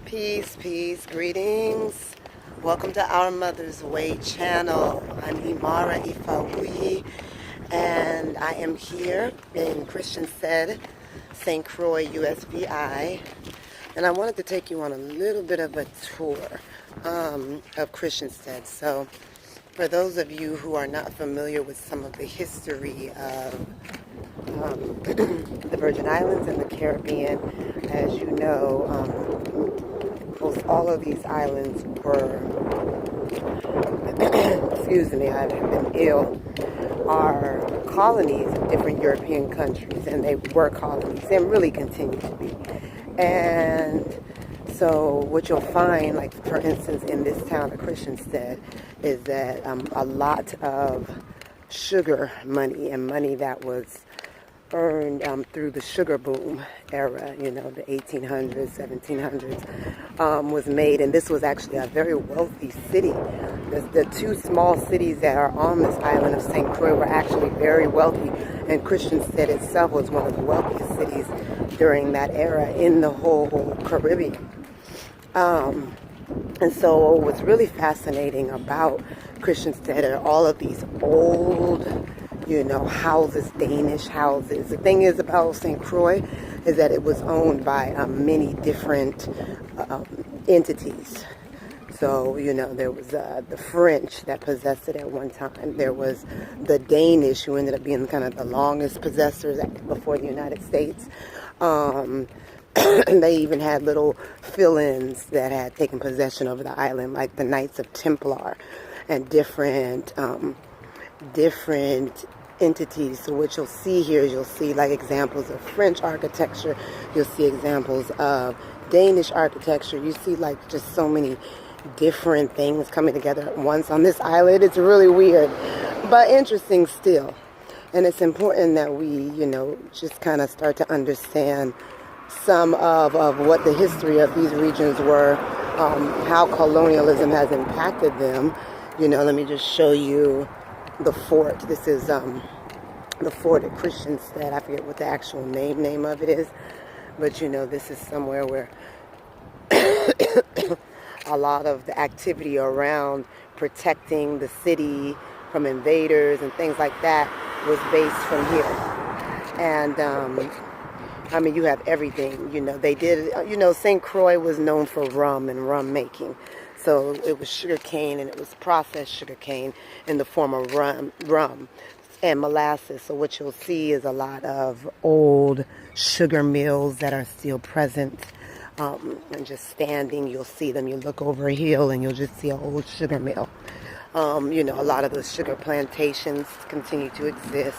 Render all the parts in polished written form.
Peace, peace, greetings. Welcome to Our Mother's Way channel. I'm Imara Ifauyi, and I am here in Christiansted St. Croix, USVI. And I wanted to take you on a little bit of a tour of Christiansted. So, for those of you who are not familiar with some of the history of the Virgin Islands and the Caribbean, as you know, most all of these islands were, excuse me, I've been ill, are colonies of different European countries, and they were colonies and really continue to be. And so what you'll find, like for instance in this town of Christiansted, is that a lot of sugar money and money that was earned through the sugar boom era, you know, the 1800s, 1700s, was made. And this was actually a very wealthy city. The two small cities that are on this island of St. Croix were actually very wealthy, and Christiansted itself was one of the wealthiest cities during that era in the whole Caribbean. And so what's really fascinating about Christiansted are all of these old, you know, houses, Danish houses. The thing is about St. Croix is that it was owned by many different entities. So, you know, there was the French that possessed it at one time. There was the Danish, who ended up being kind of the longest possessors before the United States. They even had little fill-ins that had taken possession over the island, like the Knights of Templar and different entities. So what you'll see here is you'll see like examples of French architecture. You'll see examples of Danish architecture. You see like just so many different things coming together at once on this island. It's really weird, but interesting still. And it's important that we, you know, just kind of start to understand some of what the history of these regions were, how colonialism has impacted them. You know, let me just show you the fort. This is the fort at Christiansted. I forget what the actual name of it is, but you know, this is somewhere where a lot of the activity around protecting the city from invaders and things like that was based from here. And I mean, you have everything, you know, they did, you know, St. Croix was known for rum and rum making. So it was sugar cane, and it was processed sugar cane in the form of rum and molasses. So what you'll see is a lot of old sugar mills that are still present, and just standing. You'll see them. You look over a hill and you'll just see an old sugar mill. You know, a lot of those sugar plantations continue to exist.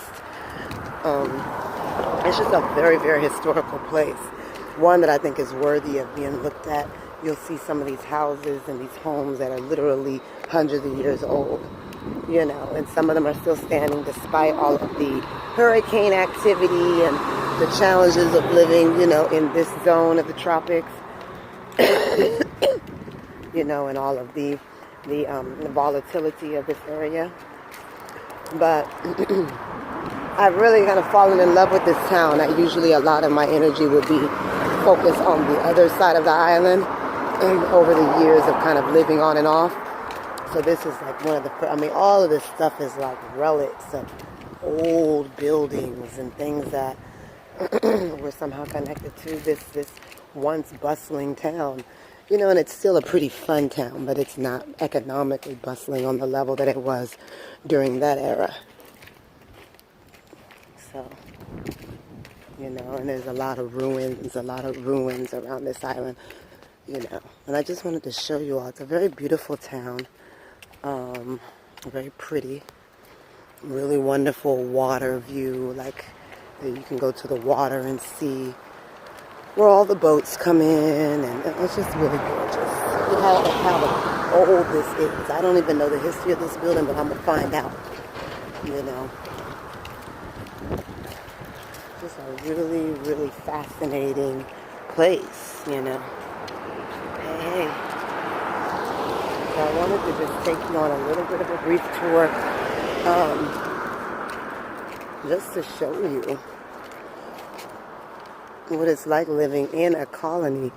It's just a very, very historical place. One that I think is worthy of being looked at. You'll see some of these houses and these homes that are literally hundreds of years old, you know, and some of them are still standing despite all of the hurricane activity and the challenges of living, you know, in this zone of the tropics, you know, and all of the volatility of this area. But I've really kind of fallen in love with this town. Usually a lot of my energy would be focused on the other side of the island over the years of kind of living on and off. So this is like one of the, I mean, all of this stuff is like relics of old buildings and things that were somehow connected to this once bustling town. You know, and it's still a pretty fun town, but it's not economically bustling on the level that it was during that era. So, you know, and there's a lot of ruins around this island, you know. And I just wanted to show you all. It's a very beautiful town, very pretty, really wonderful water view. Like, you can go to the water and see where all the boats come in, and it's just really gorgeous. How old this is. I don't even know the history of this building, but I'm going to find out, you know. Just a really, really fascinating place, you know. Hey. So I wanted to just take you on a little bit of a brief tour, just to show you what it's like living in a colony